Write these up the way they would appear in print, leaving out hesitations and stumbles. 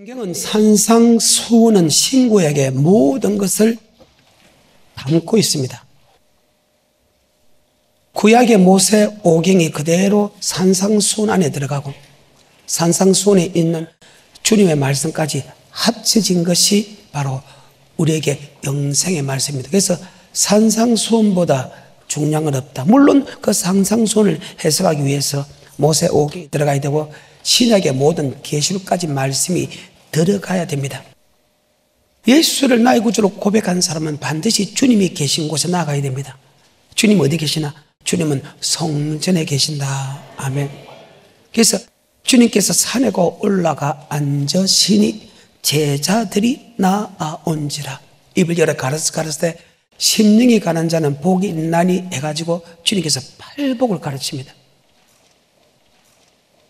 성경은 산상수훈은 신구에게 모든 것을 담고 있습니다. 구약의 모세 오경이 그대로 산상수훈 안에 들어가고 산상수훈에 있는 주님의 말씀까지 합쳐진 것이 바로 우리에게 영생의 말씀입니다. 그래서 산상수훈보다 중요한 건 없다. 물론 그 산상수훈을 해석하기 위해서 모세 오경이 들어가야 되고 신약의 모든 계시록까지 말씀이 들어가야 됩니다. 예수를 나의 구주로 고백한 사람은 반드시 주님이 계신 곳에 나가야 됩니다. 주님 어디 계시나? 주님은 성전에 계신다. 아멘. 그래서 주님께서 산에 올라가 앉으시니 제자들이 나아온지라. 입을 열어 가르치되 심령이 가난 자는 복이 있나니 해가지고 주님께서 팔복을 가르칩니다.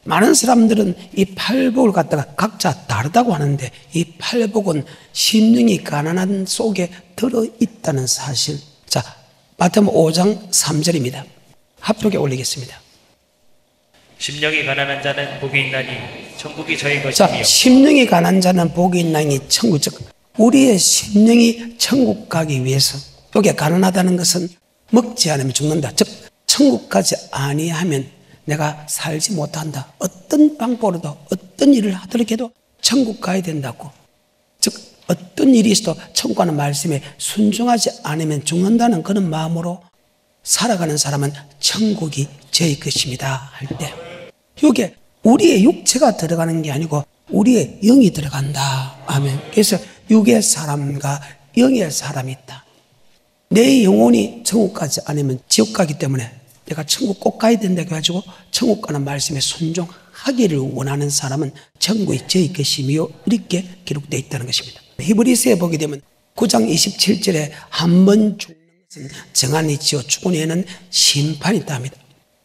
많은 사람들은 이 팔복을 갖다가 각자 다르다고 하는데 이 팔복은 심령이 가난한 속에 들어있다는 사실. 자, 마태복음 5장 3절입니다. 합독에 올리겠습니다. 심령이 가난한 자는 복이 있나니 천국이 저희 것이며. 자, 심령이 가난한 자는 복이 있나니 천국, 즉 우리의 심령이 천국 가기 위해서, 여기에 가난하다는 것은 먹지 않으면 죽는다. 즉 천국 가지 아니하면 내가 살지 못한다. 어떤 방법으로도 어떤 일을 하더라도 천국 가야 된다고. 즉 어떤 일이 있어도 천국 가는 말씀에 순종하지 않으면 죽는다는 그런 마음으로 살아가는 사람은 천국이 저희 것입니다 할 때, 이게 우리의 육체가 들어가는 게 아니고 우리의 영이 들어간다. 아멘. 그래서 육의 사람과 영의 사람이 있다. 내 영혼이 천국 가지 않으면 지옥 가기 때문에 내가 천국 꼭 가야 된다고 해가지고 천국 가는 말씀에 순종하기를 원하는 사람은 천국이 저희 것이며 이렇게 기록되어 있다는 것입니다. 히브리서에 보게 되면 9장 27절에 한 번 죽는 것은 정한 이치요 죽은 후에는 심판이 있다 합니다.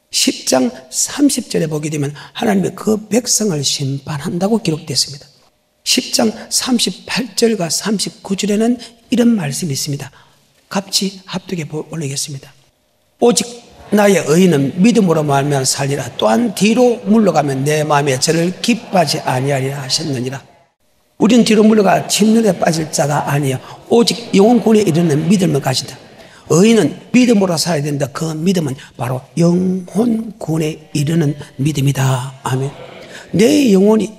10장 30절에 보게 되면 하나님이 그 백성을 심판한다고 기록되어 있습니다. 10장 38절과 39절에는 이런 말씀이 있습니다. 같이 합독해 올리겠습니다. 오직 나의 의인은 믿음으로 말미암아 살리라. 또한 뒤로 물러가면 내 마음에 저를 기뻐하지 아니하리라 하셨느니라. 우리는 뒤로 물러가 침륜에 빠질 자가 아니요 오직 영혼 구원에 이르는 믿음을 가진다. 의인은 믿음으로 살아야 된다. 그 믿음은 바로 영혼 구원에 이르는 믿음이다. 아멘. 내 영혼이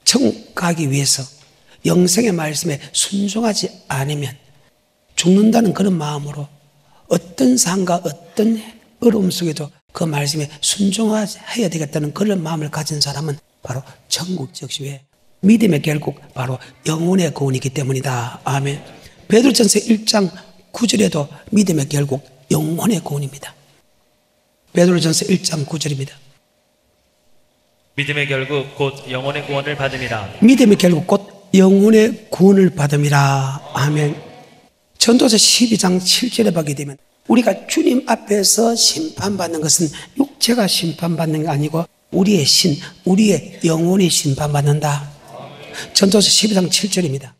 천국 가기 위해서 영생의 말씀에 순종하지 않으면 죽는다는 그런 마음으로 어떤 상과 어떤 어려움 속에도 그 말씀에 순종해야 되겠다는 그런 마음을 가진 사람은 바로 천국, 즉시 왜 믿음의 결국 바로 영혼의 구원이기 때문이다. 아멘. 베드로전서 1장 9절에도 믿음의 결국 영혼의 구원입니다. 베드로전서 1장 9절입니다. 믿음의 결국 곧 영혼의 구원을 받음이라. 믿음의 결국 곧 영혼의 구원을 받음이라. 아멘. 전도서 12장 7절에 보게 되면 우리가 주님 앞에서 심판받는 것은 육체가 심판받는 게 아니고 우리의 신, 우리의 영혼이 심판받는다. 전도서 12장 7절입니다.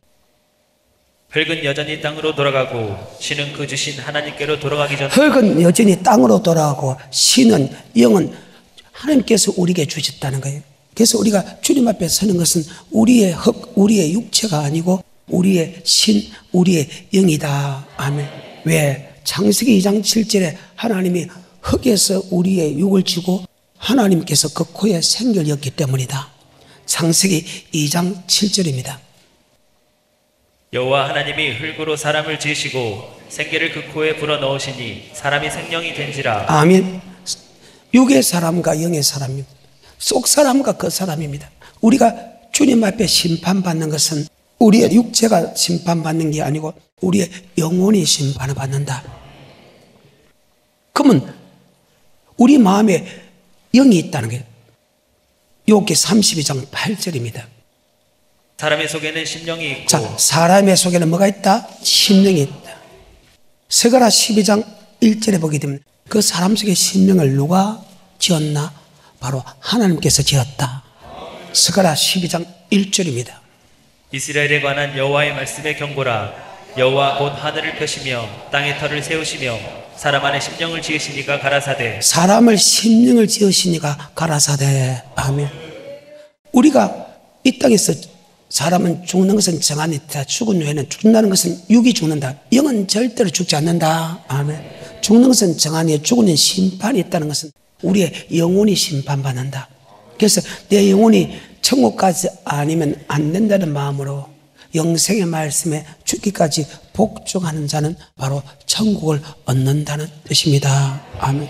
흙은 여전히 땅으로 돌아가고 신은 그 주신 하나님께로 돌아가기 전. 흙은 여전히 땅으로 돌아가고 신은, 영은 하나님께서 우리에게 주셨다는 거예요. 그래서 우리가 주님 앞에 서는 것은 우리의 흙, 우리의 육체가 아니고 우리의 신, 우리의 영이다. 아멘. 왜? 창세기 2장 7절에 하나님이 흙에서 우리의 육을 주고 하나님께서 그 코에 생기를 였기 때문이다. 창세기 2장 7절입니다. 여호와 하나님이 흙으로 사람을 지으시고 생기를 그 코에 불어넣으시니 사람이 생명이 된지라. 아멘. 육의 사람과 영의 사람입니다. 속 사람과 그 사람입니다. 우리가 주님 앞에 심판받는 것은 우리의 육체가 심판받는 게 아니고 우리의 영혼이 심판을 받는다. 그러면 우리 마음에 영이 있다는 거예요. 욥기 32장 8절입니다. 사람의 속에는 심령이 있고. 자, 사람의 속에는 뭐가 있다? 심령이 있다. 스가랴 12장 1절에 보게 되면 그 사람 속의 심령을 누가 지었나? 바로 하나님께서 지었다. 스가랴 12장 1절입니다. 이스라엘에 관한 여호와의 말씀의 경고라. 여호와 곧 하늘을 펴시며 땅의 터를 세우시며 사람 안에 심령을 지으시니가 가라사대. 사람을 심령을 지으시니가 가라사대. 아멘. 우리가 이 땅에서 사람은 죽는 것은 정한이 있다. 죽은 후에는 죽는다는 것은 육이 죽는다. 영은 절대로 죽지 않는다. 아멘. 죽는 것은 정한이, 죽은 후에 심판이 있다는 것은 우리의 영혼이 심판받는다. 그래서 내 영혼이 천국까지 아니면 안 된다는 마음으로 영생의 말씀에 죽기까지 복종하는 자는 바로 천국을 얻는다는 뜻입니다. 아멘.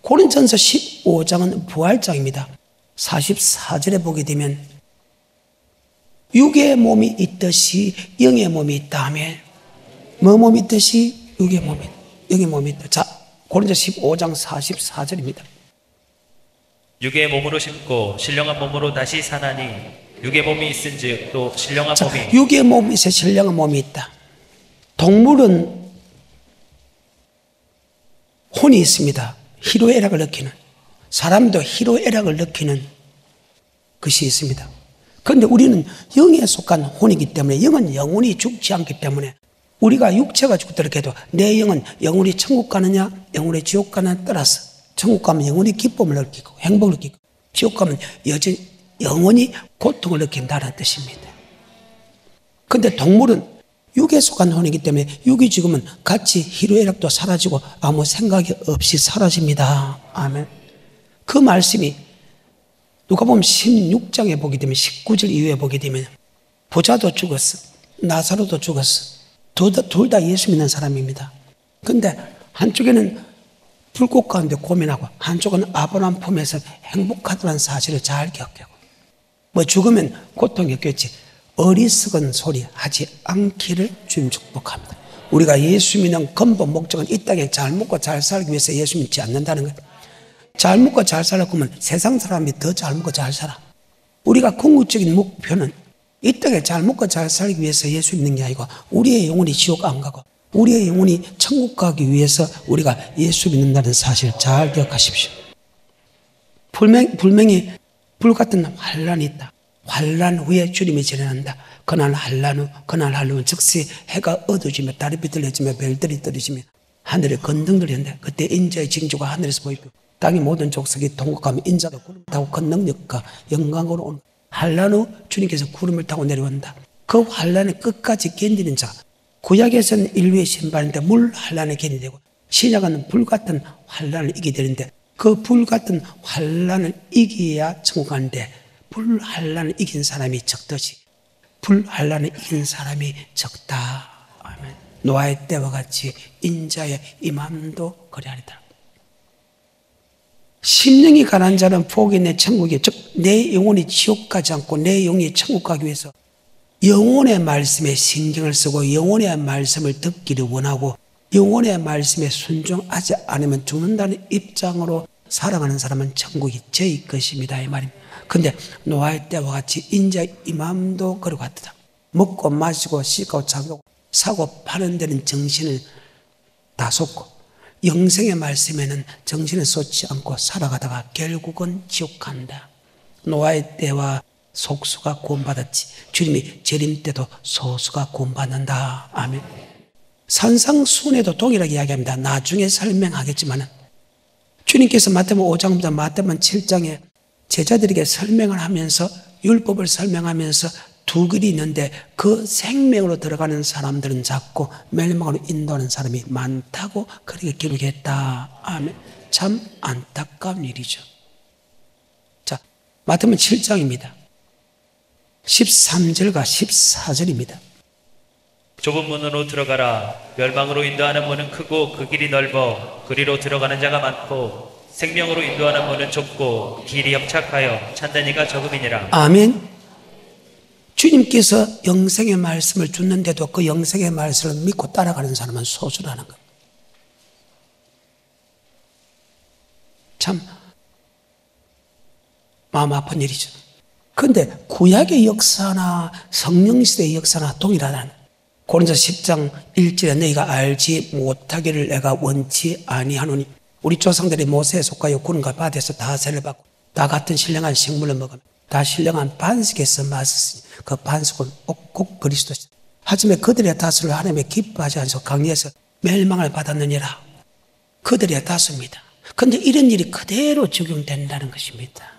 고린전서 15장은 부활장입니다. 44절에 보게 되면 육의 몸이 있듯이 영의 몸이 있다 하면, 뭐 몸이 있듯이 육의 몸이, 영의 몸이 있다. 자, 고린전서 15장 44절입니다. 육의 몸으로 심고 신령한 몸으로 다시 사나니 육의 몸이 있은즉 또 신령한 몸이. 육의 몸이 있어 신령한 몸이 있다. 동물은 혼이 있습니다. 희로애락을 느끼는, 사람도 희로애락을 느끼는 것이 있습니다. 그런데 우리는 영에 속한 혼이기 때문에, 영은 영원히 죽지 않기 때문에 우리가 육체가 죽더라도 해도 내 영은 영원히 천국 가느냐 영원히 지옥 가느냐에 따라서 천국 가면 영원히 기쁨을 느끼고 행복을 느끼고, 지옥 가면 여전히 영원히 고통을 느낀다는 뜻입니다. 그런데 동물은 육에 속한 혼이기 때문에 육이 죽으면 같이 희로애락도 사라지고 아무 생각이 없이 사라집니다. 아멘. 그 말씀이 누가복음 16장에 보게 되면 19절 이후에 보게 되면 부자도 죽었어, 나사로도 죽었어. 둘 다 예수 믿는 사람입니다. 그런데 한쪽에는 불꽃 가운데 고민하고 한쪽은 아브라함 품에서 행복하다는 사실을 잘 기억하고, 뭐 죽으면 고통이 없겠지, 어리석은 소리 하지 않기를 주님 축복합니다. 우리가 예수 믿는 근본 목적은 이 땅에 잘 먹고 잘 살기 위해서 예수 믿지 않는다는 거예요. 잘 먹고 잘 살려고 하면 세상 사람이 더 잘 먹고 잘 살아. 우리가 궁극적인 목표는 이 땅에 잘 먹고 잘 살기 위해서 예수 믿는 게 아니고 우리의 영혼이 지옥 안 가고 우리의 영혼이 천국 가기 위해서 우리가 예수 믿는다는 사실 잘 기억하십시오. 분명히 불같은 환란이 있다. 환란 후에 주님이 진행한다. 그날 환란 후, 그날 환란 후 즉시 해가 어두워지며 달이 비틀어지며 별들이 떨어지며 하늘에 건등들이 있는데, 그때 인자의 징조가 하늘에서 보이고 땅의 모든 족속이 통곡하며 인자가 구름을 타고 큰 능력과 영광으로 온 환란 후 주님께서 구름을 타고 내려온다. 그 환란을 끝까지 견디는 자, 구약에서는 인류의 심판인데 물 환란에 견디되고, 신약은 불같은 환란을 이기게 되는데, 그 불같은 환란을 이겨야 천국 가는데 불 환란을 이긴 사람이 적듯이 불 환란을 이긴 사람이 적다. 아멘. 노아의 때와 같이 인자의 임함도 그리하리다. 심령이 가난한 자는 복이 내 천국에, 즉 내 영혼이 지옥 가지 않고 내 영혼이 천국 가기 위해서 영혼의 말씀에 신경을 쓰고 영혼의 말씀을 듣기를 원하고 영혼의 말씀에 순종하지 않으면 죽는다는 입장으로 살아가는 사람은 천국이 저희 것입니다, 이 말입니다. 그런데 노아의 때와 같이 인자의 임함도 그러고 같다. 먹고 마시고 씻고 자고 사고 파는 데는 정신을 다 쏟고 영생의 말씀에는 정신을 쏟지 않고 살아가다가 결국은 지옥 간다. 노아의 때와 속수가 구원받았지 주님이 재림 때도 소수가 구원받는다. 아멘. 산상수훈에도 동일하게 이야기합니다. 나중에 설명하겠지만 주님께서 마태복음 5장부터 마태복음 7장에 제자들에게 설명을 하면서 율법을 설명하면서 두 글이 있는데 그 생명으로 들어가는 사람들은 작고 멸망으로 인도하는 사람이 많다고 그렇게 기록했다. 아멘. 참 안타까운 일이죠. 자, 마태복음 7장입니다. 13절과 14절입니다. 좁은 문으로 들어가라. 멸망으로 인도하는 문은 크고 그 길이 넓어 그리로 들어가는 자가 많고 생명으로 인도하는 문은 좁고 길이 협착하여 찾는 이가 적음이니라. 아멘. 주님께서 영생의 말씀을 주는데도 그 영생의 말씀을 믿고 따라가는 사람은 소수라는 것. 참 마음 아픈 일이죠. 그런데 구약의 역사나 성령시대의 역사나 동일하다는, 고린도서 10장 1절에 너희가 알지 못하기를 내가 원치 아니하노니, 우리 조상들이 모세에 속하여 구름과 바다에서 다 세를 받고 다 같은 신령한 식물을 먹으며 다 신령한 반석에서 마셨으니 그 반석은 꼭 그리스도시다. 하지만 그들의 다수를 하나님의 기뻐하지 않으시고 강리에서 멸망을 받았느니라. 그들의 다수입니다. 그런데 이런 일이 그대로 적용된다는 것입니다.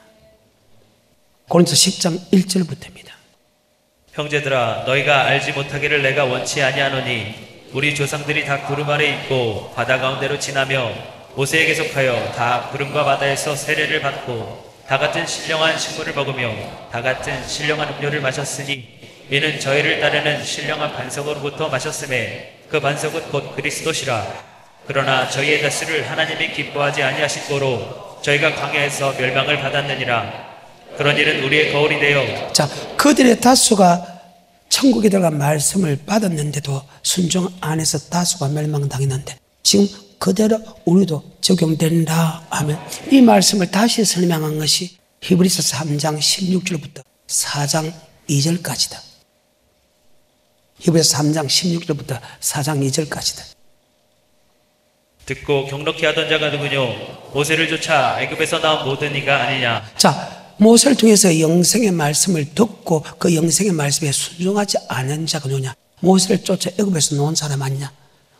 고린도서 10장 1절부터입니다. 형제들아 너희가 알지 못하기를 내가 원치 아니하노니 우리 조상들이 다 구름 아래 있고 바다 가운데로 지나며 모세에게 속하여 다 구름과 바다에서 세례를 받고 다 같은 신령한 식물을 먹으며 다 같은 신령한 음료를 마셨으니 이는 저희를 따르는 신령한 반석으로부터 마셨음에 그 반석은 곧 그리스도시라. 그러나 저희의 다수를 하나님이 기뻐하지 아니하신 거로 저희가 광야에서 멸망을 받았느니라. 그런 일은 우리의 거울이 되어 자, 그들의 다수가 천국에 들어간 말씀을 받았는데도 순종 안에서 다수가 멸망당했는데 지금 그대로 우리도 적용된다 하면 이 말씀을 다시 설명한 것이 히브리서 3장 16절부터 4장 2절까지다. 히브리서 3장 16절부터 4장 2절까지다. 듣고 경록히 하던 자가 누구뇨? 모세를 쫓아 애굽에서 나온 모든 이가 아니냐? 자, 모세를 통해서 영생의 말씀을 듣고 그 영생의 말씀에 순종하지 않은 자가 누구냐? 모세를 쫓아 애굽에서 놓은 사람 아니냐?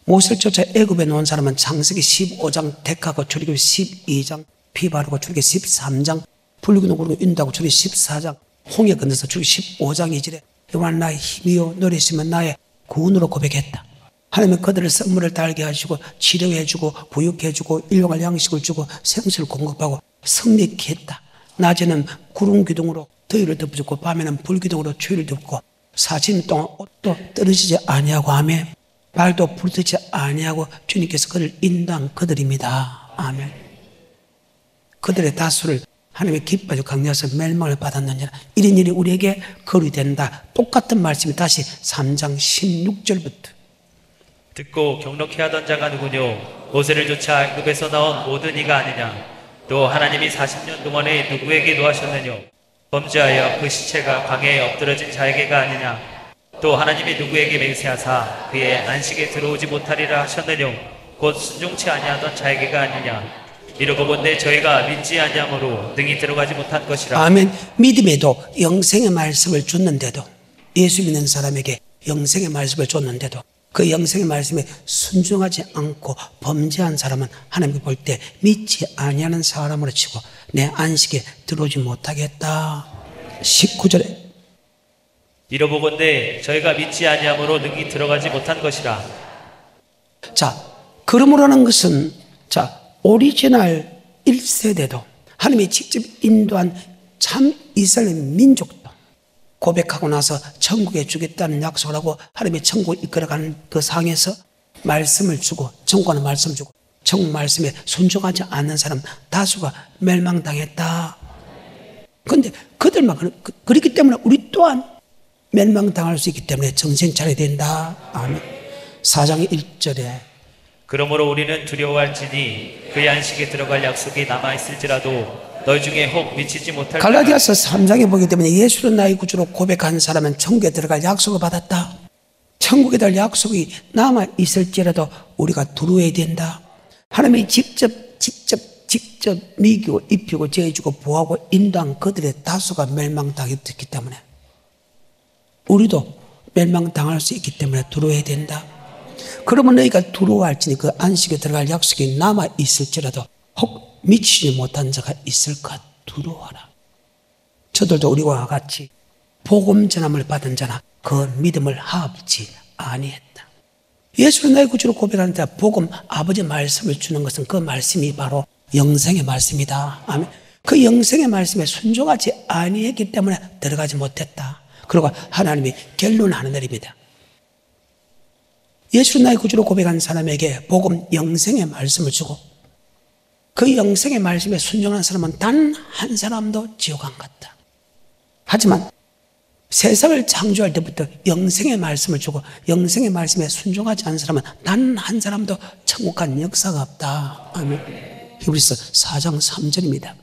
모세를 쫓아 애굽에 놓은 사람은 창세기 15장 택하고 출애굽 12장 피 바르고 출애굽 13장 불기둥 구르고 인도하고 출애굽 14장 홍해 건너서 출애굽 15장 2절에 여호와는 나의 힘이요 노래시면 나의 구원으로 고백했다. 하나님은 그들을 선물을 달게 하시고 치료해주고 부육해주고 일용할 양식을 주고 생수를 공급하고 성립케 했다. 낮에는 구름 기둥으로 더위를 덮어주고 밤에는 불기둥으로 추위를 덮고 40일 동안 옷도 떨어지지 아니하고 하며 발도 부르지 아니하고 주님께서 그를 인도한 그들입니다. 아멘. 그들의 다수를 하나님의 기뻐하시고 강요해서 멸망을 받았느니라. 이런 일이 우리에게 거울이 된다. 똑같은 말씀이 다시 3장 16절부터 듣고 경록히 하던 자가 누구뇨? 모세를 쫓아 애굽에서 나온 모든 이가 아니냐? 또 하나님이 40년 동안에 누구에게 노하셨느뇨? 범죄하여 그 시체가 광야에 엎드러진 자에게가 아니냐? 또 하나님이 누구에게 맹세하사 그의 안식에 들어오지 못하리라 하셨느뇨? 곧 순종치 아니하던 자에게가 아니냐? 이러고 본데 저희가 믿지 아니함으로 능히 들어가지 못한 것이라. 아멘. 믿음에도 영생의 말씀을 줬는데도 예수 믿는 사람에게 영생의 말씀을 줬는데도 그 영생의 말씀에 순종하지 않고 범죄한 사람은 하나님이 볼 때 믿지 아니하는 사람으로 치고 내 안식에 들어오지 못하겠다. 19절에 이러보건대 저희가 믿지 아니함으로 능히 들어가지 못한 것이라. 자, 그러므로는 것은 자 오리지널 1세대도 하나님이 직접 인도한 참 이스라엘 민족도 고백하고 나서 천국에 주겠다는 약속을 하고 하나님의 천국을 이끌어가는 그 상에서 말씀을 주고 천국하는 말씀을 주고 천국 말씀에 순종하지 않는 사람 다수가 멸망당했다. 그런데 그들만 그렇기 때문에 우리 또한 멸망당할 수 있기 때문에 정신 차려야 된다. 아멘. 4장 1절에 그러므로 우리는 두려워할지니 그의 안식에 들어갈 약속이 남아있을지라도 너희 중에 혹 미치지 못할 갈라디아서 3장에 보기 때문에 예수는 나의 구주로 고백한 사람은 천국에 들어갈 약속을 받았다. 천국에 들 약속이 남아있을지라도 우리가 두려워해야 된다. 하나님이 직접 미기고 입히고 제해주고 보호하고 인도한 그들의 다수가 멸망당했기 때문에 우리도 멸망당할 수 있기 때문에 두려워해야 된다. 그러면 너희가 두려워할지니 그 안식에 들어갈 약속이 남아있을지라도 혹 미치지 못한 자가 있을까 두려워하라. 저들도 우리와 같이 복음 전함을 받은 자나 그 믿음을 합지 아니했다. 예수는 나의 구주로 고백하는 자 복음 아버지 말씀을 주는 것은 그 말씀이 바로 영생의 말씀이다. 아멘. 그 영생의 말씀에 순종하지 아니했기 때문에 들어가지 못했다. 그리고 하나님이 결론하는 날입니다. 예수는 나의 구주로 고백한 사람에게 복음 영생의 말씀을 주고 그 영생의 말씀에 순종한 사람은 단 한 사람도 지옥 안 갔다. 하지만 세상을 창조할 때부터 영생의 말씀을 주고 영생의 말씀에 순종하지 않은 사람은 단 한 사람도 천국 간 역사가 없다. 아멘. 히브리서 4장 3절입니다.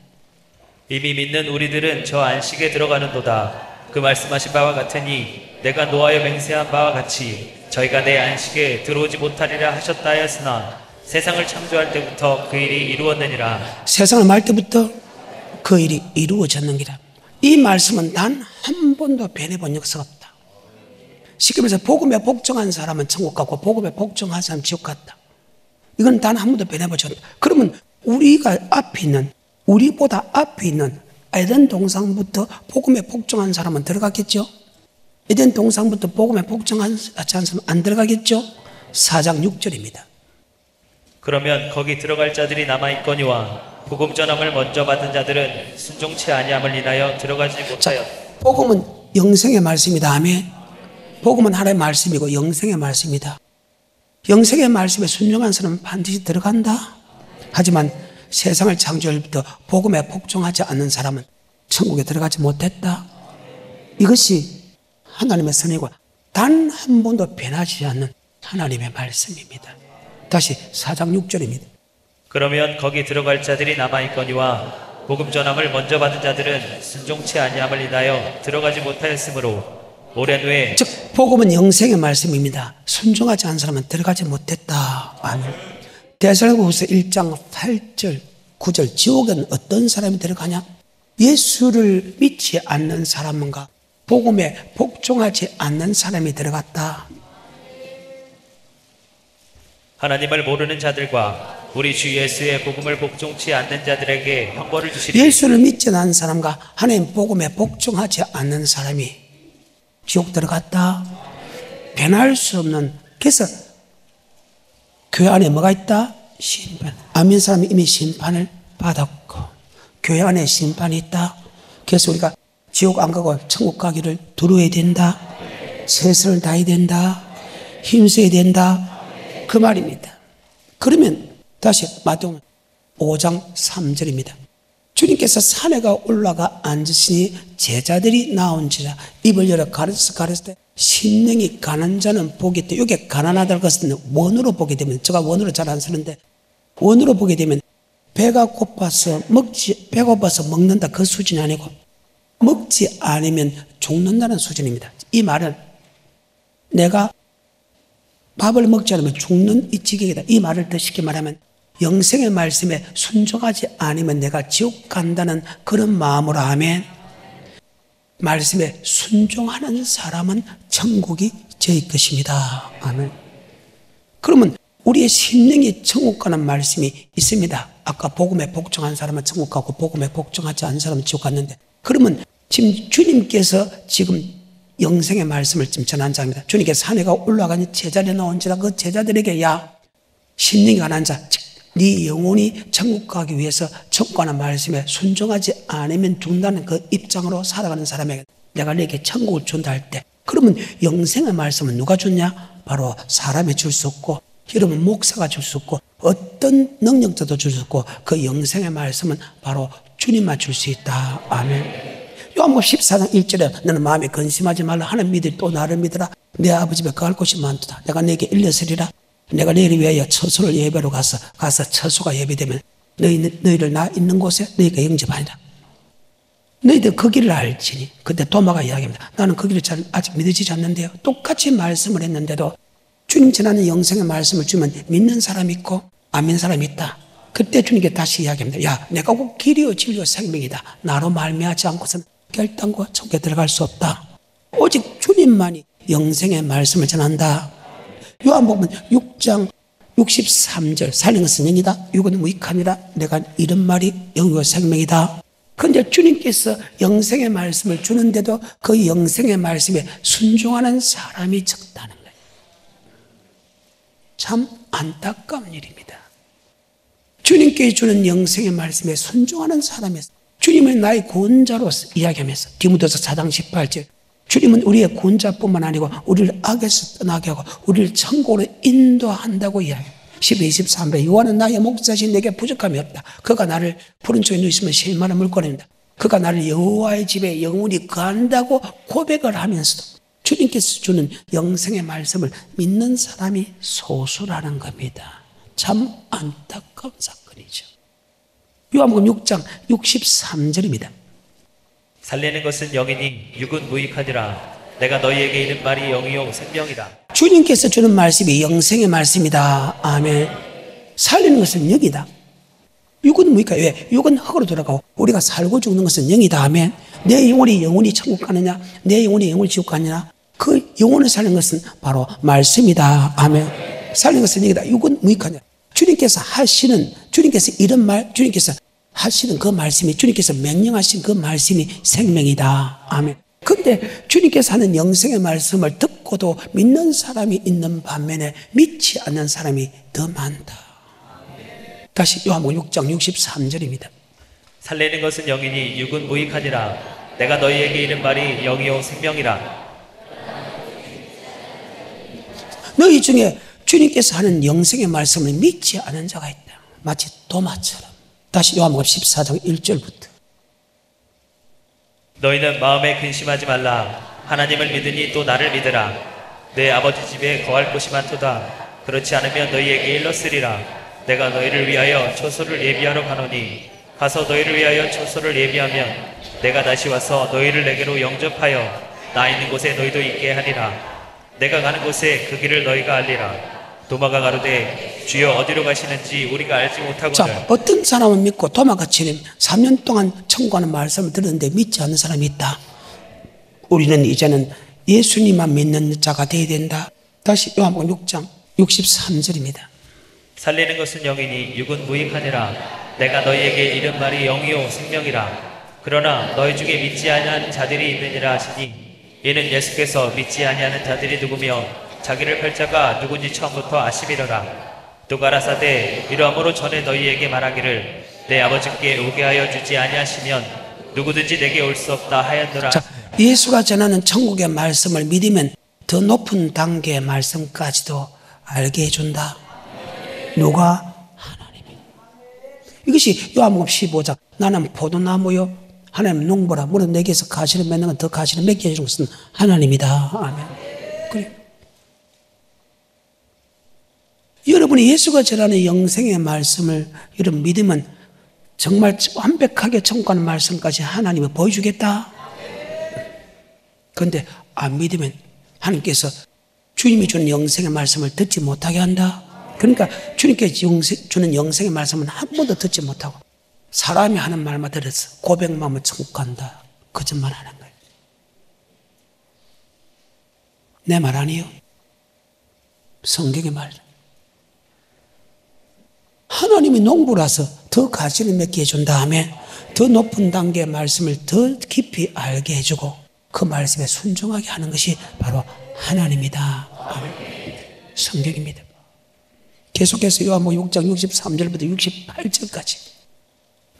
이미 믿는 우리들은 저 안식에 들어가는도다. 그 말씀하신 바와 같으니 내가 노하여 맹세한 바와 같이 저희가 내 안식에 들어오지 못하리라 하셨다 하였으나 세상을 창조할 때부터 그 일이 이루어졌느니라. 세상을 말 때부터 그 일이 이루어졌느니라. 이 말씀은 단 한 번도 변해본 역사가 없다. 쉽게 말해서 복음에 복종한 사람은 천국 갔고 복음에 복종한 사람은 지옥 갔다. 이건 단 한 번도 변해보지 않다. 그러면 우리가 앞에 있는 우리보다 앞에 있는 에덴 동산부터 복음에 복종한 사람은 들어갔겠죠? 에덴 동산부터 복음에 복종하지 않은 사람 안 들어가겠죠? 4장 6절입니다. 그러면 거기 들어갈 자들이 남아있거니와 복음 전함을 먼저 받은 자들은 순종치 아니함을 인하여 들어가지 못하여. 복음은 영생의 말씀이다. 아멘. 복음은 하나님의 말씀이고 영생의 말씀이다. 영생의 말씀에 순종한 사람은 반드시 들어간다. 하지만 세상을 창조할부터 복음에 복종하지 않는 사람은 천국에 들어가지 못했다. 이것이 하나님의 선이고 단 한 번도 변하지 않는 하나님의 말씀입니다. 다시 4장 6절입니다. 그러면 거기 들어갈 자들이 남아있거니와 복음 전함을 먼저 받은 자들은 순종치 아니함을 인하여 들어가지 못하였으므로 오랜 후에. 즉 복음은 영생의 말씀입니다. 순종하지 않은 사람은 들어가지 못했다. 아멘. 데살로니가후서 1장 8절 9절 지옥에는 어떤 사람이 들어가냐? 예수를 믿지 않는 사람과 복음에 복종하지 않는 사람이 들어갔다. 하나님을 모르는 자들과 우리 주 예수의 복음을 복종치 않는 자들에게 형벌을 주시리니. 예수를 믿지 않는 사람과 하나님 복음에 복종하지 않는 사람이 지옥 들어갔다. 변할 수 없는. 그래서 교회 안에 뭐가 있다? 심판. 안 믿는 사람이 이미 심판을 받았고 교회 안에 심판이 있다. 그래서 우리가 지옥 안 가고 천국 가기를 두려워야 된다. 최선을 다해야 된다. 힘써야 된다. 그 말입니다. 그러면 다시 마태복음 5장 3절입니다. 주님께서 산에가 올라가 앉으시니 제자들이 나온지라 입을 열어 가르쳤을 때 심령이 가난한 자는 복이 있다. 이게 가난하다는 것은 원어로 보게 되면, 제가 원어로 잘 안 쓰는데 원어로 보게 되면 배고파서 먹는다 그 수준이 아니고 먹지 않으면 죽는다는 수준입니다. 이 말은 내가 밥을 먹지 않으면 죽는 이 지경이다. 이 말을 더 쉽게 말하면 영생의 말씀에 순종하지 않으면 내가 지옥 간다는 그런 마음으로 하면 말씀에 순종하는 사람은 천국이 저의 것입니다. 아멘. 그러면 우리의 심령이 천국 가는 말씀이 있습니다. 아까 복음에 복종한 사람은 천국 가고 복음에 복종하지 않은 사람은 지옥 갔는데, 그러면 지금 주님께서 지금 영생의 말씀을 지금 전한 자입니다. 주님께서 산에가 올라가니 제자리에 나온지라 그 제자들에게 야 심령이 가난한 자, 즉 네 영혼이 천국 가기 위해서 천국 가는 말씀에 순종하지 않으면 죽는다는 그 입장으로 살아가는 사람에게 내가 너에게 천국을 준다 할 때, 그러면 영생의 말씀은 누가 줬냐? 바로 사람이 줄 수 없고, 여러분 목사가 줄 수 없고, 어떤 능력자도 줄 수 없고, 그 영생의 말씀은 바로 주님만 줄 수 있다. 아멘. 요한복음 14장 1절에 너는 마음에 근심하지 말라. 하나님 믿으리 또 나를 믿으라. 내 아버지 집에 거할 곳이 많도다. 내가 내게 일러서리라. 내가 너희를 위하여 처소를 예배로 가서 처소가 예배되면 너희를 나 있는 곳에 너희가 영접하니라. 너희들 그 길을 알지니. 그때 도마가 이야기합니다. 나는 그 길이 아직 믿어지지 않는데요. 똑같이 말씀을 했는데도 주님 전하는 영생의 말씀을 주면 믿는 사람이 있고 안 믿는 사람이 있다. 그때 주님께 다시 이야기합니다. 야, 내가 곧 길이요 진리요 생명이다. 나로 말미암지 않고서는 결단과 천국에 들어갈 수 없다. 오직 주님만이 영생의 말씀을 전한다. 요한복음 6장 63절 살린 것은 영이다. 육은 무익함이라. 내가 이런 말이 영이요 생명이다. 그런데 주님께서 영생의 말씀을 주는데도 그 영생의 말씀에 순종하는 사람이 적다는 거예요. 참 안타까운 일입니다. 주님께 주는 영생의 말씀에 순종하는 사람이, 주님은 나의 구원자로서 이야기하면서 디모데후서 4장 18절 주님은 우리의 구원자뿐만 아니고 우리를 악에서 떠나게 하고 우리를 천국으로 인도한다고 이야기합니다. 12, 23배 요한은 나의 목자신 내게 부족함이 없다. 그가 나를 푸른 초에 누이시면 쉴만한 물거리입니다. 그가 나를 여호와의 집에 영원히 거한다고 고백을 하면서도 주님께서 주는 영생의 말씀을 믿는 사람이 소수라는 겁니다. 참 안타까운 사건이죠. 요한복음 6장 63절입니다. 살리는 것은 영이니 육은 무익하니라. 내가 너희에게 이른 말이 영이요 생명이다. 주님께서 주는 말씀이 영생의 말씀이다. 아멘. 살리는 것은 영이다. 육은 무익하. 왜? 육은 흙으로 돌아가고 우리가 살고 죽는 것은 영이다. 아멘. 내 영혼이 영원히 천국 가느냐, 내 영혼이 영원히 지옥 가느냐, 그 영혼을 살리는 것은 바로 말씀이다. 아멘. 살리는 것은 영이다. 육은 무익하냐. 주님께서 이런 말, 주님께서 하시는 그 말씀이, 주님께서 명령하신 그 말씀이 생명이다. 아멘. 근데 주님께서 하는 영생의 말씀을 듣고도 믿는 사람이 있는 반면에 믿지 않는 사람이 더 많다. 다시 요한복음 6장 63절입니다. 살리는 것은 영이니 육은 무익하니라. 내가 너희에게 이른 말이 영이요 생명이라. 너희 중에 주님께서 하는 영생의 말씀을 믿지 않은 자가 있다. 마치 도마처럼. 다시 요한복음 14장 1절부터. 너희는 마음에 근심하지 말라. 하나님을 믿으니 또 나를 믿으라. 내 아버지 집에 거할 곳이 많도다. 그렇지 않으면 너희에게 일렀으리라. 내가 너희를 위하여 초소를 예비하러 가노니 가서 너희를 위하여 초소를 예비하면 내가 다시 와서 너희를 내게로 영접하여 나 있는 곳에 너희도 있게 하리라. 내가 가는 곳에 그 길을 너희가 알리라. 도마가 가로되 주여 어디로 가시는지 우리가 알지 못하거늘. 자, 어떤 사람은 믿고 도마같이 3년 동안 청구하는 말씀을 들었는데 믿지 않는 사람이 있다. 우리는 이제는 예수님만 믿는 자가 되어야 된다. 다시 요한복음 6장 63절입니다. 살리는 것은 영이니 육은 무익하니라. 내가 너희에게 이른 말이 영이요 생명이라. 그러나 너희 중에 믿지 아니하는 자들이 있느니라 하시니 이는 예수께서 믿지 아니하는 자들이 누구며 자기를 팔 자가 누군지 처음부터 아심이로라. 또 가라사대 이러함으로 전에 너희에게 말하기를 내 아버지께 오게 하여 주지 아니하시면 누구든지 내게 올 수 없다 하였노라. 자, 예수가 전하는 천국의 말씀을 믿으면 더 높은 단계의 말씀까지도 알게 해준다. 누가? 하나님이. 이것이 요한복음 15장 나는 포도나무요 하나님 농부라. 물론 내게서 가시를 맺는 건 더 가시를 맺게 해주는 것은 하나님이다. 아멘. 그래. 여러분이 예수가 전하는 영생의 말씀을 여러분 믿으면 정말 완벽하게 청구하는 말씀까지 하나님이 보여주겠다. 그런데 안 믿으면 하나님께서 주님이 주는 영생의 말씀을 듣지 못하게 한다. 그러니까 주님께서 주는 영생의 말씀은 한 번도 듣지 못하고 사람이 하는 말만 들어서 고백만 하면 천국 간다. 거짓말 하는 거예요. 내 말 아니에요. 성경의 말. 하나님이 농부라서 더 가지를 맺게 해준 다음에 더 높은 단계의 말씀을 더 깊이 알게 해주고 그 말씀에 순종하게 하는 것이 바로 하나님이다. 성경입니다. 계속해서 요한복음 6장 63절부터 68절까지.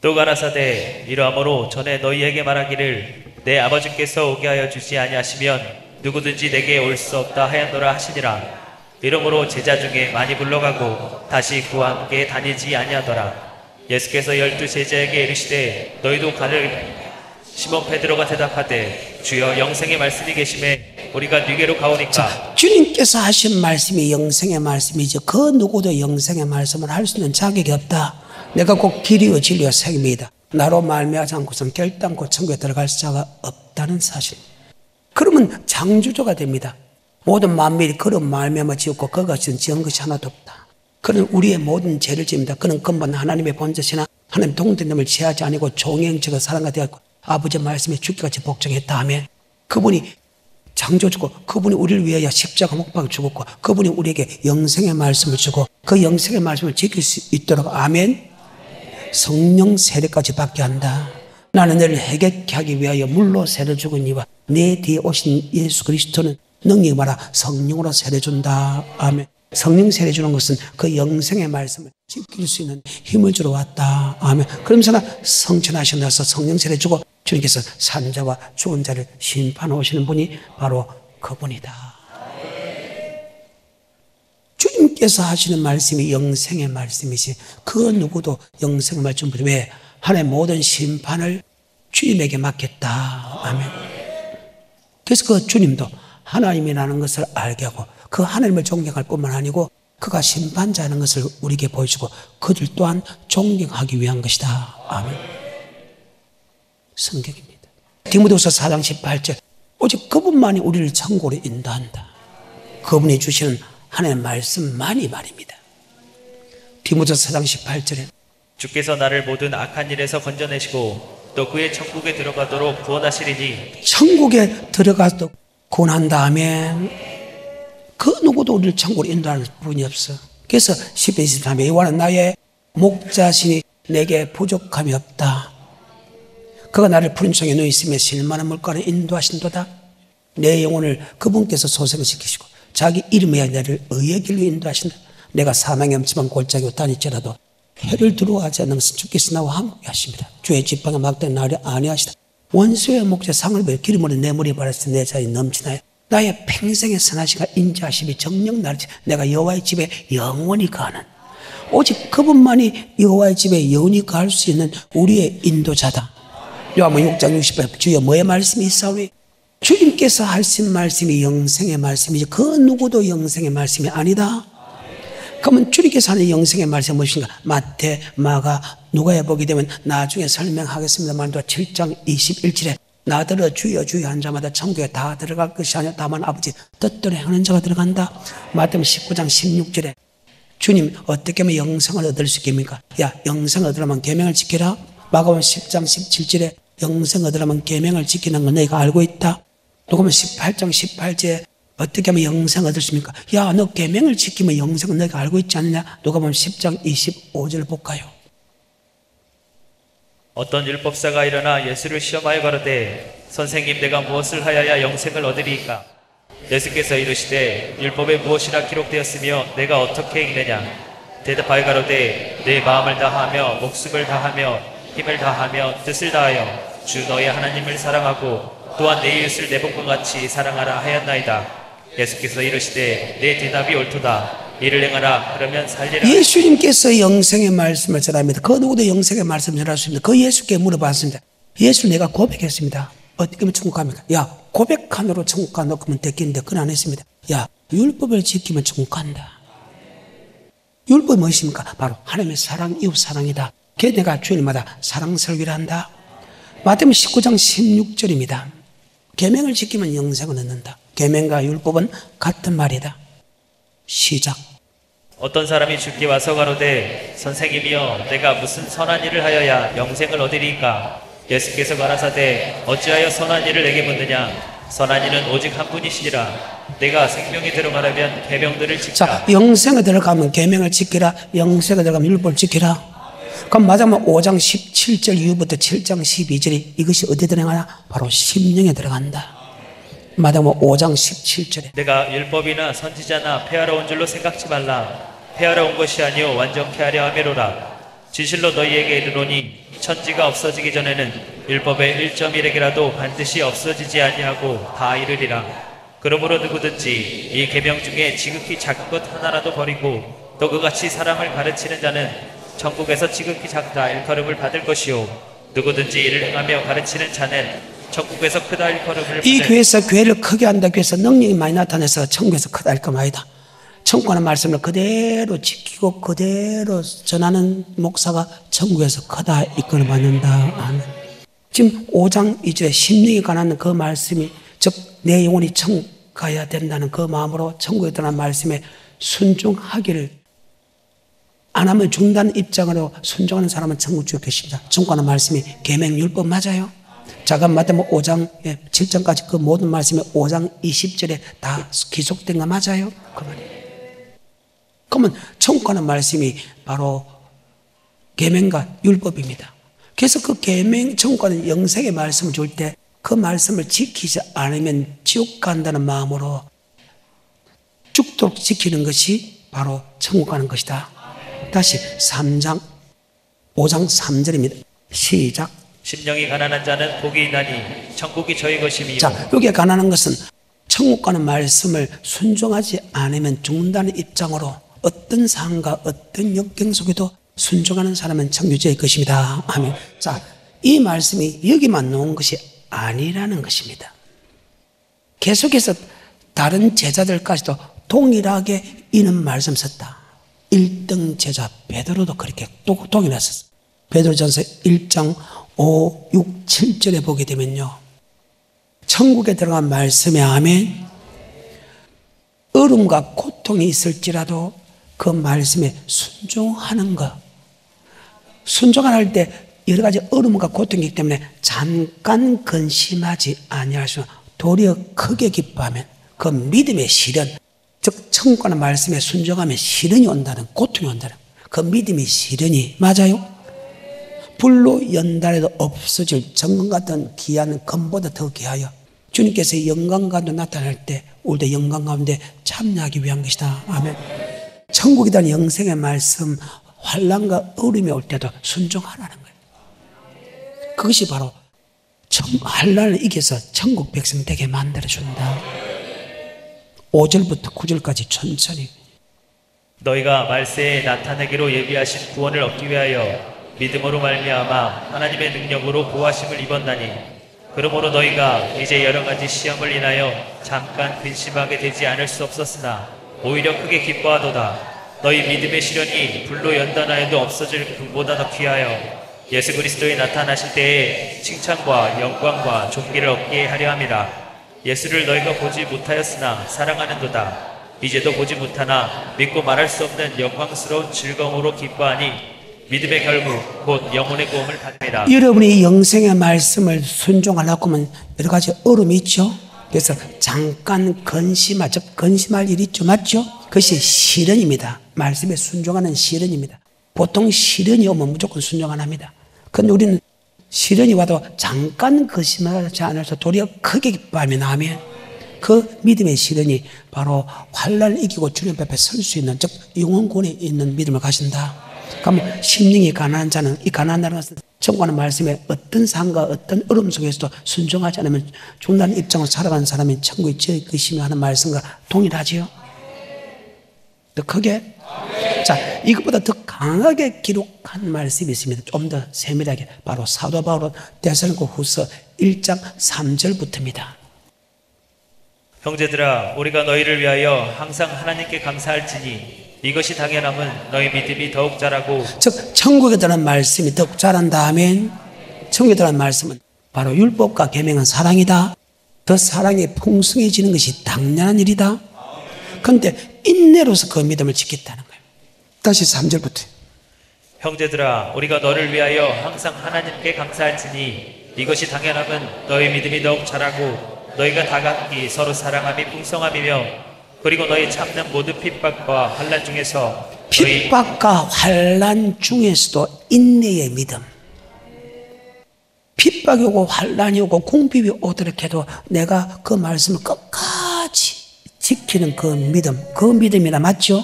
또 가라사대 이러함으로 전에 너희에게 말하기를 내 아버지께서 오게 하여 주지 아니하시면 누구든지 내게 올 수 없다 하였노라 하시니라. 이러므로 제자 중에 많이 물러가고 다시 그와 함께 다니지 아니하더라. 예수께서 12제자에게 이르시되 너희도 가를. 시몬 베드로가 대답하되 주여 영생의 말씀이 계심에 우리가 네게로 가오니까. 자, 주님께서 하신 말씀이 영생의 말씀이죠. 그 누구도 영생의 말씀을 할 수 있는 자격이 없다. 내가 곧 길이요 진리요 생명이다. 나로 말미암지 않고선 결단코 천국에 들어갈 자가 없다는 사실. 그러면 창조주가 됩니다. 모든 만물이 그런 말미암아 지었고 그가 지은 것이 하나도 없다. 그는 우리의 모든 죄를 집니다. 그는 근본 하나님의 본chất이나 하나님 동등됨을 취하지 아니고 종행체가 사랑가 되었고 아버지의 말씀에 죽기까지 복종했다 하며 그분이 창조주고 그분이 우리를 위하여 십자가 목박을 죽었고 그분이 우리에게 영생의 말씀을 주고 그 영생의 말씀을 지킬 수 있도록 아멘. 성령 세례까지 받게 한다. 나는 너를 해결케 하기 위하여 물로 세례 주거니와 내 뒤에 오신 예수 그리스도는 능력이 많아 성령으로 세례 준다. 아멘. 성령 세례 주는 것은 그 영생의 말씀을 지킬 수 있는 힘을 주러 왔다. 아멘. 그러면서 성천하셔서 성령 세례 주고 주님께서 산자와 죽은 자를 심판하시는 분이 바로 그분이다. 주님께서 하시는 말씀이 영생의 말씀이지 그 누구도 영생의 말씀 왜 하나님의 모든 심판을 주님에게 맡겼다. 아멘. 그래서 그 주님도 하나님이라는 것을 알게 하고 그 하나님을 존경할 뿐만 아니고 그가 심판자라는 것을 우리에게 보여주고 그들 또한 존경하기 위한 것이다. 아멘. 성경입니다. 디모데후서 4장 18절 오직 그분만이 우리를 천국으로 인도한다. 그분이 주시는 하나님의 말씀만이 말입니다. 디모데후서 4장 18절에 주께서 나를 모든 악한 일에서 건져내시고 또 그의 천국에 들어가도록 구원하시리니. 천국에 들어가도록 구원한 다음에 그 누구도 우리를 천국으로 인도하는 분이 없어. 그래서 10편 23에 여호와는 나의 목자시니 내게 부족함이 없다. 그가 나를 푸른 창에 누워 있으며 실만한 물가로 인도하신도다. 내 영혼을 그분께서 소생시키시고 자기 이름에 나를 의의 길로 인도하신다. 내가 사망의 엄침한 골짜기로 다닐지라도 해를 두려워하지 않는 것은 주께서 나와 함께 하십니다. 주의 지팡이 막대 나를 안위하시다. 원수의 목재 상을 베어 기름으로 내 머리에 바르시되 내 자에 넘치나요. 나의 평생의 선하시가 인자하심이 정녕 나르지. 내가 여호와의 집에 영원히 가는, 오직 그분만이 여호와의 집에 영원히 갈 수 있는 우리의 인도자다. 요한복음 6장 60절 주여 뭐의 말씀이 있사오니? 주님께서 하신 말씀이 영생의 말씀이지 그 누구도 영생의 말씀이 아니다. 그러면 주님께서 하는 영생의 말씀이 무엇인가? 마태, 마가, 누가에 보게 되면 나중에 설명하겠습니다만 7장 21절에 나더러 주여 주여 한 자마다 천국에 다 들어갈 것이 아니라 다만 아버지 뜻대로 행하는 자가 들어간다. 마태복음 19장 16절에 주님 어떻게 하면 영생을 얻을 수 있겠습니까? 야, 영생을 얻으려면 계명을 지키라. 마가복음 10장 17절에 영생 얻으려면 계명을 지키는 건 너희가 알고 있다. 누가복음 18장 18절에 어떻게 하면 영생 얻을 수 있습니까? 야, 너 계명을 지키면 영생은 너희가 알고 있지 않느냐? 누가복음 10장 25절 볼까요? 어떤 율법사가 일어나 예수를 시험하여 가로되 선생님 내가 무엇을 하여야 영생을 얻으리이까? 예수께서 이르시되 율법에 무엇이라 기록되었으며 내가 어떻게 읽느냐? 대답하여 가로되 내 마음을 다하며 목숨을 다하며 힘을 다하며 뜻을 다하여 주 너의 하나님을 사랑하고 또한 내 이웃을 내 복과 같이 사랑하라 하였나이다. 예수께서 이르시되 내 대답이 옳도다. 이를 행하라. 그러면 살리라. 예수님께서 영생의 말씀을 전합니다. 그 누구도 영생의 말씀을 전할 수 있습니다. 그 예수께 물어봤습니다. 예수를 내가 고백했습니다. 어떻게 하면 천국 갑니까? 야, 고백한으로 천국 가 놓으면 됐겠는데 그건 안 했습니다. 야, 율법을 지키면 천국 간다. 율법이 무엇입니까? 바로 하나님의 사랑, 이웃 사랑이다. 그래서 내가 주일마다 사랑 설교를 한다. 마태복음 19장 16절입니다. 계명을 지키면 영생을 얻는다. 계명과 율법은 같은 말이다. 시작. 어떤 사람이 주께 와서 가로되 선생님이여 내가 무슨 선한 일을 하여야 영생을 얻으리이까? 예수께서 가라사대 어찌하여 선한 일을 내게 묻느냐? 선한 일은 오직 한 분이시니라. 내가 생명에 들어가려면 계명들을 지키라. 자, 영생에 들어가면 계명을 지키라. 영생에 들어가면 율법을 지키라. 그럼 마지막 5장 17절 이후부터 7장 12절이 이것이 어디에 들어가냐? 바로 심령에 들어간다. 마태복음 5장 17절에 내가 율법이나 선지자나 폐하러 온 줄로 생각지 말라. 폐하러 온 것이 아니요 완전케 하려 함이로라. 진실로 너희에게 이르노니 천지가 없어지기 전에는 율법의 1.1에게라도 반드시 없어지지 아니하고 다 이르리라. 그러므로 누구든지 이 계명 중에 지극히 작은 것 하나라도 버리고 또 그같이 사람을 가르치는 자는 천국에서 지극히 작다 일컬음을 받을 것이요 누구든지 이를 행하며 가르치는 자는 천국에서 크다 일컬음을 이 받을. 교회에서 교회를 크게 한다고 해서 능력이 많이 나타나서 천국에서 크다 일컬음 아니다. 천국하는 말씀을 그대로 지키고 그대로 전하는 목사가 천국에서 크다 이끌어 받는다. 지금 5장 2절에 심령에 관한 그 말씀이 즉 내 영혼이 천국 가야 된다는 그 마음으로 천국에 들어간 말씀에 순종하기를 안 하면 죽는다는 입장으로 순종하는 사람은 천국 주에 계십니다. 천국하는 말씀이 계명 율법 맞아요. 자가 마태복음 5장 7장까지 그 모든 말씀이 5장 20절에 다 기속된 거 맞아요? 그 말이에요. 그러면 천국 가는 말씀이 바로 계명과 율법입니다. 그래서 그 계명, 천국 가는 영생의 말씀을 줄 때 그 말씀을 지키지 않으면 지옥 간다는 마음으로 죽도록 지키는 것이 바로 천국 가는 것이다. 다시 5장 3절입니다. 시작. 심령이 가난한 자는 복이 있나니 천국이 저희 것이며. 자, 여기에 가난한 것은 천국 가는 말씀을 순종하지 않으면 죽는다는 입장으로 어떤 상황과 어떤 역경 속에도 순종하는 사람은 천국의 것입니다. 아멘. 자, 이 말씀이 여기만 놓은 것이 아니라는 것입니다. 계속해서 다른 제자들까지도 동일하게 이는 말씀 썼다. 1등 제자 베드로도 그렇게 동일했었어. 베드로전서 1장 5, 6, 7절에 보게 되면요. 천국에 들어간 말씀에 아멘. 어려움과 고통이 있을지라도 그 말씀에 순종하는 것. 순종 안 할 때 여러 가지 어려움과 고통이 있기 때문에 잠깐 근심하지 아니할 수 도리어 크게 기뻐하면 그 믿음의 시련, 즉 천국 가는 말씀에 순종하면 시련이 온다는, 고통이 온다는 그 믿음의 시련이 맞아요. 불로 연단해도 없어질 정금 같은 귀한 금보다 더 귀하여 주님께서 영광 가운데 나타날 때 우리도 영광 가운데 참여하기 위한 것이다. 아멘. 천국이란 영생의 말씀, 환난과 어려움이 올 때도 순종하라는 거예요. 그것이 바로 환난을 이겨서 천국 백성 되게 만들어준다. 5절부터 9절까지 천천히. 너희가 말세에 나타내기로 예비하신 구원을 얻기 위하여 믿음으로 말미암아 하나님의 능력으로 보호하심을 입었나니 그러므로 너희가 이제 여러 가지 시험을 인하여 잠깐 근심하게 되지 않을 수 없었으나 오히려 크게 기뻐하도다. 너희 믿음의 시련이 불로 연단하여도 없어질 금보다 더 귀하여 예수 그리스도에 나타나실 때에 칭찬과 영광과 존귀를 얻게 하려 함이라. 예수를 너희가 보지 못하였으나 사랑하는도다. 이제도 보지 못하나 믿고 말할 수 없는 영광스러운 즐거움으로 기뻐하니 믿음의 결국 곧 영혼의 구원을 받음이라. 여러분이 영생의 말씀을 순종하려고 하면 여러 가지 어려움이 있죠. 그래서 잠깐 근심할 일이 있죠. 맞죠? 그것이 시련입니다. 말씀에 순종하는 시련입니다. 보통 시련이 오면 무조건 순종 안 합니다. 그런데 우리는 시련이 와도 잠깐 근심하지 않아서 도리어 크게 기뻐하면 아멘. 그 믿음의 시련이 바로 환난을 이기고 주님 앞에 설 수 있는, 즉 영혼권에 있는 믿음을 가진다. 그러면 심령이 가난한 자는 이 가난한 나라가 청구하는 말씀에 어떤 상과 어떤 어려움 속에서도 순종하지 않으면 죽는다는 입장으로 살아가는 사람이 천국에 지을 것이며 하는 말씀과 동일하지요. 더 크게. 자, 이것보다 더 강하게 기록한 말씀이 있습니다. 좀 더 세밀하게. 바로 사도 바울은 데살로니가 후서 1장 3절부터입니다. 형제들아, 우리가 너희를 위하여 항상 하나님께 감사할지니 이것이 당연함은 너희 믿음이 더욱 자라고, 즉 천국에 대한 말씀이 더욱 자란다 하면, 천국에 대한 말씀은 바로 율법과 계명은 사랑이다. 더 사랑이 풍성해지는 것이 당연한 일이다. 그런데 인내로서 그 믿음을 지켰다는 거예요. 다시 3절부터. 형제들아, 우리가 너를 위하여 항상 하나님께 감사할지니 이것이 당연함은 너희 믿음이 더욱 자라고 너희가 다각기 서로 사랑함이 풍성함이며 그리고 너희 참는 모든 핍박과 환난 중에서 핍박과 환난 중에서도 인내의 믿음. 핍박이 오고 환난이 오고 궁핍이 오더라도 내가 그 말씀을 끝까지 지키는 그 믿음이라 맞죠?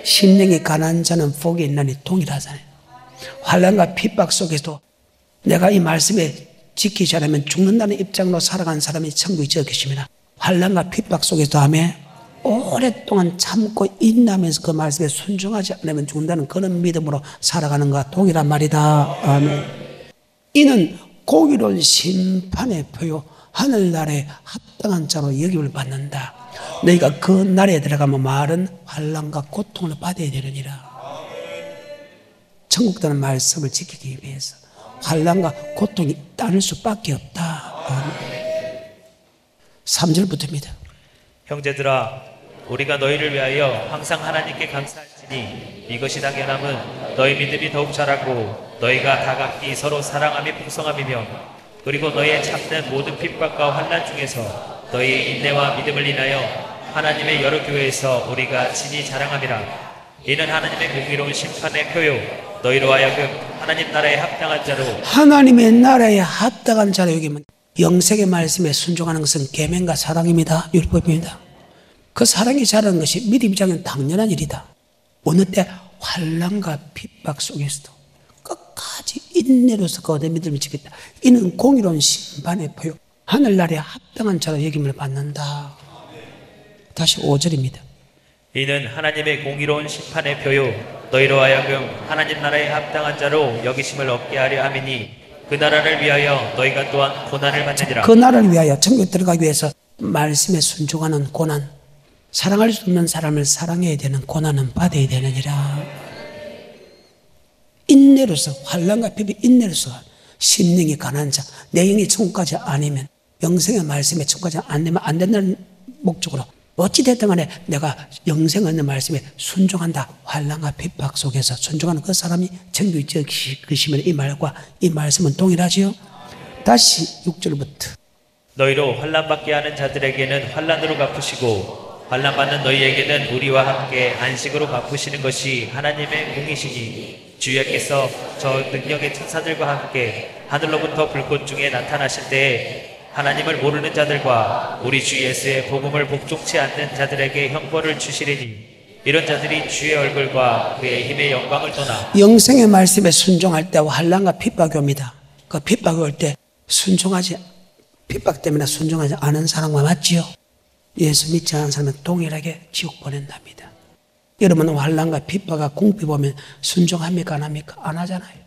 심령이 가난한 자는 복이 있나니 동일하잖아요. 환난과 핍박 속에서도 내가 이 말씀에 지키지 않으면 죽는다는 입장으로 살아가는 사람이 천국에 지어 계십니다. 환난과 핍박 속에서도 하며 오랫동안 참고 인내하면서 그 말씀에 순종하지 않으면 죽는다는 그런 믿음으로 살아가는 것과 동일한 말이다. 아멘. 이는 공의로운 심판의 표요 하늘나라에 합당한 자로 여김을 받는다. 너희가 그 나라에 들어가면 말은 환난과 고통을 받아야 되느니라. 천국이라는 말씀을 지키기 위해서 환난과 고통이 따를 수밖에 없다. 아멘. 3절부터입니다. 형제들아, 우리가 너희를 위하여 항상 하나님께 감사할지니 이것이 당연함은 너희 믿음이 더욱 자라고 너희가 다각기 서로 사랑함이 풍성함이며 그리고 너희의 참된 모든 핍박과 환난 중에서 너희의 인내와 믿음을 인하여 하나님의 여러 교회에서 우리가 친히 자랑함이라. 이는 하나님의 공의로운 심판의 표요 너희로 하여금 하나님 나라에 합당한 자로, 하나님의 나라에 합당한 자로 여기면 영생의 말씀에 순종하는 것은 계명과 사랑입니다. 율법입니다. 그 사랑이 자라는 것이 믿음 입장은 당연한 일이다. 어느 때 환난과 핍박 속에서도 끝까지 인내로서 그 믿음을 지켰다. 이는 공의로운 심판의 표요 하늘나라에 합당한 자로 여김을 받는다. 다시 5절입니다. 이는 하나님의 공의로운 심판의 표요 너희로 하여금 하나님 나라에 합당한 자로 여기심을 얻게 하려 함이니 그 나라를 위하여 너희가 또한 고난을 받느니라. 그 나라를 위하여 천국에 들어가기 위해서 말씀에 순종하는 고난, 사랑할 수 없는 사람을 사랑해야 되는 고난은 받아야 되느니라. 인내로서 환난과 핍박 인내로서 심령이 가난한 자, 내 영이 천국까지 아니면 영생의 말씀에 천국까지 안 되면 안 된다는 목적으로 어찌됐든 간에 내가 영생 얻는 말씀에 순종한다. 환난과 핍박 속에서 순종하는 그 사람이 천국에 지어 계시면 이 말과 이 말씀은 동일하지요. 다시 6절부터. 너희로 환난받게 하는 자들에게는 환난으로 갚으시고 환난받는 너희에게는 우리와 함께 안식으로 갚으시는 것이 하나님의 공이시니 주께서 저 능력의 천사들과 함께 하늘로부터 불꽃 중에 나타나실 때에 하나님을 모르는 자들과 우리 주 예수의 복음을 복종치 않는 자들에게 형벌을 주시리니 이런 자들이 주의 얼굴과 그의 힘의 영광을 떠나 영생의 말씀에 순종할 때 환난과 핍박이 옵니다. 그 핍박이 올 때 핍박 때문에 순종하지 않은 사람과 맞지요? 예수 믿지 않은 사람은 동일하게 지옥 보낸답니다. 여러분은 환난과 핍박과 궁핍 오면 순종합니까? 안 합니까? 안 하잖아요.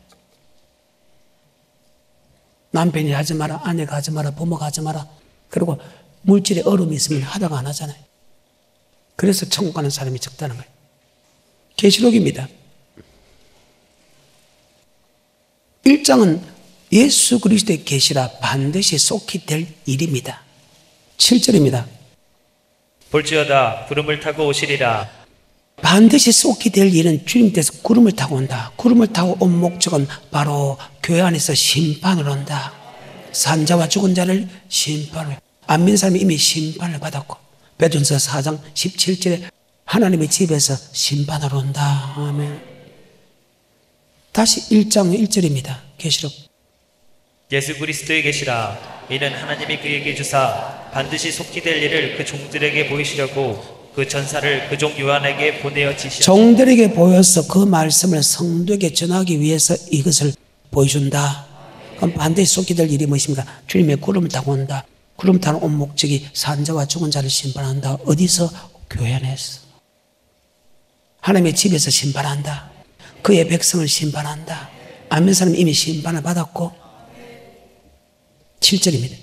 남편이 하지 마라, 아내가 하지 마라, 부모가 하지 마라. 그리고 물질에 어려움이 있으면 하다가 안 하잖아요. 그래서 천국 가는 사람이 적다는 거예요. 계시록입니다. 1장은 예수 그리스도의 계시라 반드시 속히 될 일입니다. 7절입니다. 볼지어다 구름을 타고 오시리라. 반드시 속히 될 일은 주님께서 구름을 타고 온다. 구름을 타고 온 목적은 바로 교회 안에서 심판을 온다. 산자와 죽은 자를 심판을, 안 믿는 사람이 이미 심판을 받았고, 베드로전서 4장 17절에 하나님의 집에서 심판하러 온다. 아멘. 다시 1장 1절입니다. 계시록. 예수 그리스도의 계시라. 이는 하나님이 그에게 주사 반드시 속히 될 일을 그 종들에게 보이시려고 그 전사를 그 종 요한에게 보내어 지시하시니 종들에게 보여서 그 말씀을 성도에게 전하기 위해서 이것을 보여준다. 그럼 반드시 속히 될 일이 무엇입니까? 주님의 구름을 타고 온다. 구름 타는 온 목적이 산자와 죽은 자를 심판한다. 어디서? 교회 안에서. 하나님의 집에서 심판한다. 그의 백성을 심판한다. 아멘 사람이 이미 심판을 받았고. 7절입니다.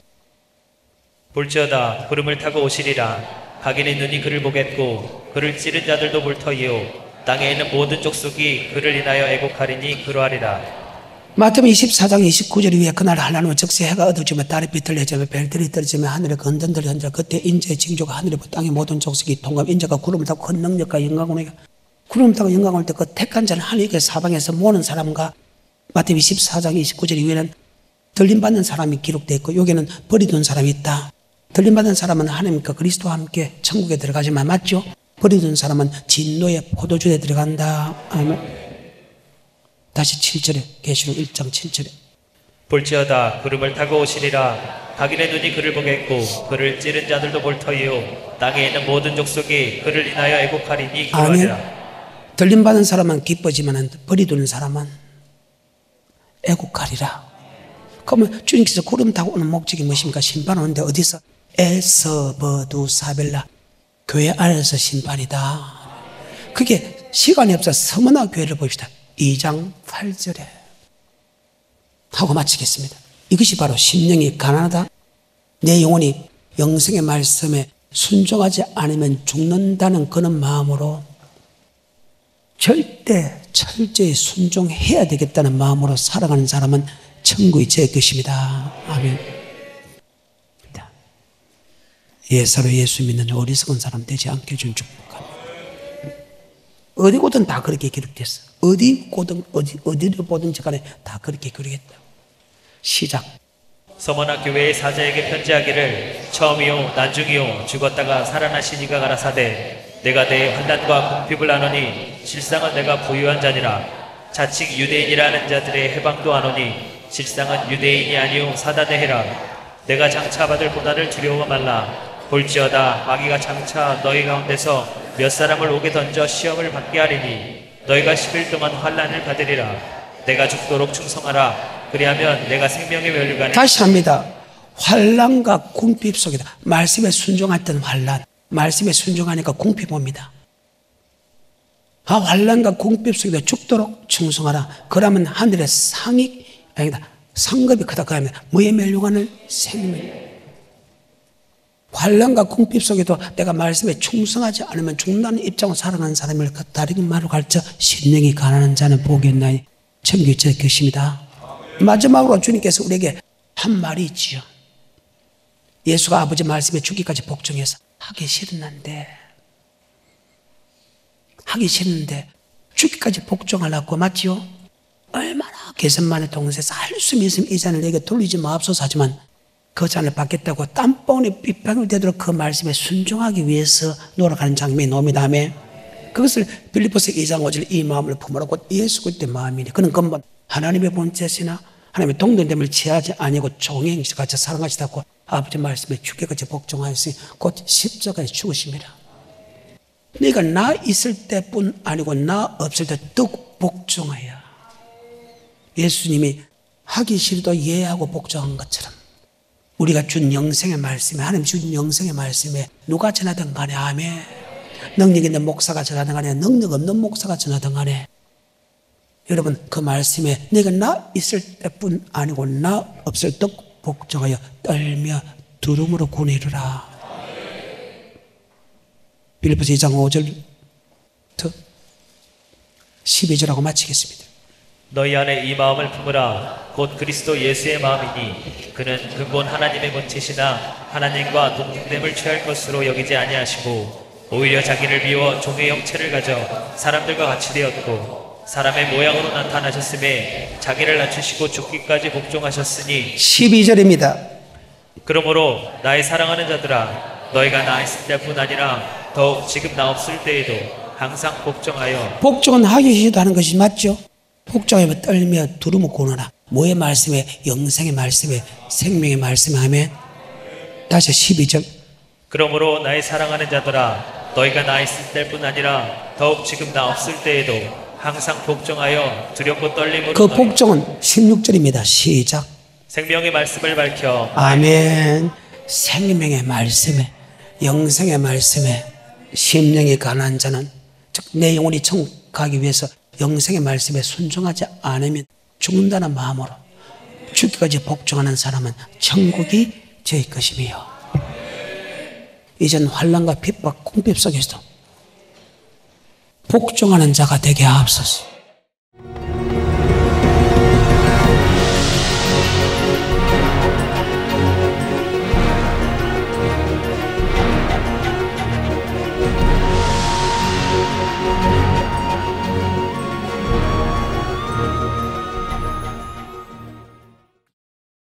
볼지어다 구름을 타고 오시리라. 각인의 눈이 그를 보겠고 그를 찌른 자들도 볼 터이요 땅에 있는 모든 족속이 그를 인하여 애곡하리니 그러하리라. 마태복음 24장 29절 위에 그날 하나님은 즉시 해가 어두워지며 달이 비틀려지며 별들이 떨어지며 하늘에 건전들이 흔들어 그때 인자의 징조가 하늘에 땅의 모든 족속이 통감 인자가 구름을 타고 큰 능력과 영광을 구름을 타고 영광을 올 때 그 택한 자는 하늘의 사방에서 모는 사람과 마태복음 24장 29절 위에는 들림받는 사람이 기록되어 있고 여기는 버리둔 사람이 있다. 들림받은 사람은 하나님과 그리스도와 함께 천국에 들어가지만 맞죠? 버리둔 사람은 진노의 포도주에 들어간다. 아멘. 다시 7절에 계시록 1장 7절에 볼지어다 구름을 타고 오시리라. 각인의 눈이 그를 보겠고 그를 찌른 자들도 볼 터이요 땅에 있는 모든 족속이 그를 인하여 애곡하리니 그러하리라. 아멘. 들림받은 사람은 기뻐지만 버리둔 사람은 애곡하리라. 그러면 주님께서 구름 타고 오는 목적이 무엇입니까? 심판 오는데 어디서? 에서버두사벨라 교회 안에서 심판이다. 그게 시간이 없어 서머나 교회를 봅시다. 2장 8절에 하고 마치겠습니다. 이것이 바로 심령이 가난하다. 내 영혼이 영생의 말씀에 순종하지 않으면 죽는다는 그런 마음으로 절대 철저히 순종해야 되겠다는 마음으로 살아가는 사람은 천국이 제 것입니다. 아멘. 예사로 예수 믿는 어리석은 사람 되지 않게 해준 축복합니다. 어디고든 다 그렇게 기록됐어. 어디를 보든지 간에 다 그렇게 기록했다. 시작. 서머나 교회의 사자에게 편지하기를 처음이요 나중이요 죽었다가 살아나신 이가 가라사대 내가 내 환난과 궁핍을 아노니 실상은 내가 부유한 자니라. 자칭 유대인이라는 자들의 해방도 아노니 실상은 유대인이 아니요 사단의 해라. 내가 장차 받을 고난을 두려워 말라. 볼지어다 마귀가 장차 너희 가운데서 몇 사람을 옥에 던져 시험을 받게 하리니 너희가 10일 동안 환난을 받으리라. 내가 죽도록 충성하라. 그리하면 내가 생명의 멸류관에 다시 합니다. 환난과 궁핍 속이다. 말씀에 순종할 때는 환난, 말씀에 순종하니까 궁핍 옵니다. 환난과 궁핍 속에다 죽도록 충성하라. 그러면 하늘의 상급이 크다. 그러면 무의 멸류관을 생명. 환난과 궁핍 속에도 내가 말씀에 충성하지 않으면 죽는다는 입장으로 살아가는 사람을 다른 말로 가르쳐 심령이 가난한 자는 복이 있나니 천국이 제 것입니다. 마지막으로 주님께서 우리에게 한 말이 있지요. 예수가 아버지 말씀에 죽기까지 복종해서 하기 싫은데 죽기까지 복종하려고 맞지요? 얼마나 개선만의 동생에서 할 수 있으면 이 잔을 내게 돌리지 마옵소서 하지만 그 잔을 받겠다고 땀방울이 빗방울 되도록 그 말씀에 순종하기 위해서 노력하는 장면이 나옵니다. 그것을 빌립보서 2장 5절 이 마음을 품으라 곧 예수 그리스도의 마음이니 그는 근본 하나님의 본체시나 하나님의 동등됨을 취하지 아니고 종의 행실같이 사랑하시다고 아버지 말씀에 죽게까지 복종하였으니 곧 십자가에 죽으심이라. 네가 나 있을 때뿐 아니고 나 없을 때 뚝 복종하여. 예수님이 하기 싫어도 예하고 복종한 것처럼 우리가 준 영생의 말씀에 하나님 준 영생의 말씀에 누가 전하든 간에 아멘. 능력 있는 목사가 전하든 간에 능력 없는 목사가 전하든 간에 여러분 그 말씀에 내가 나 있을 때뿐 아니고 나 없을 때 복종하여 떨며 두름으로 구내리라. 빌립보서 2장 5절부터 12절하고 마치겠습니다. 너희 안에 이 마음을 품으라 곧 그리스도 예수의 마음이니 그는 근본 하나님의 본체시나 하나님과 동등됨을 취할 것으로 여기지 아니하시고 오히려 자기를 비워 종의 형체를 가져 사람들과 같이 되었고 사람의 모양으로 나타나셨음에 자기를 낮추시고 죽기까지 복종하셨으니 12절입니다. 그러므로 나의 사랑하는 자들아 너희가 나 있을 때뿐 아니라 더욱 지금 나 없을 때에도 항상 복종하여. 복종은 하기 싫어도 하는 것이 맞죠? 복종하여 떨며 두루묵 고노라. 뭐의 말씀에? 영생의 말씀에, 생명의 말씀에. 아멘. 다시 12절. 그러므로 나의 사랑하는 자들아 너희가 나 있을 때뿐 아니라 더욱 지금 나 없을 때에도 항상 복종하여 두렵고 떨림으로. 그 복종은 16절입니다. 시작. 생명의 말씀을 밝혀. 아멘. 생명의 말씀에, 영생의 말씀에, 심령이 가난한 자는 즉 내 영혼이 천국 가기 위해서 영생의 말씀에 순종하지 않으면 죽는다는 마음으로 죽기까지 복종하는 사람은 천국이 저의 것이며 이젠 환난과 핍박, 궁핍 속에서도 복종하는 자가 되게 하옵소서.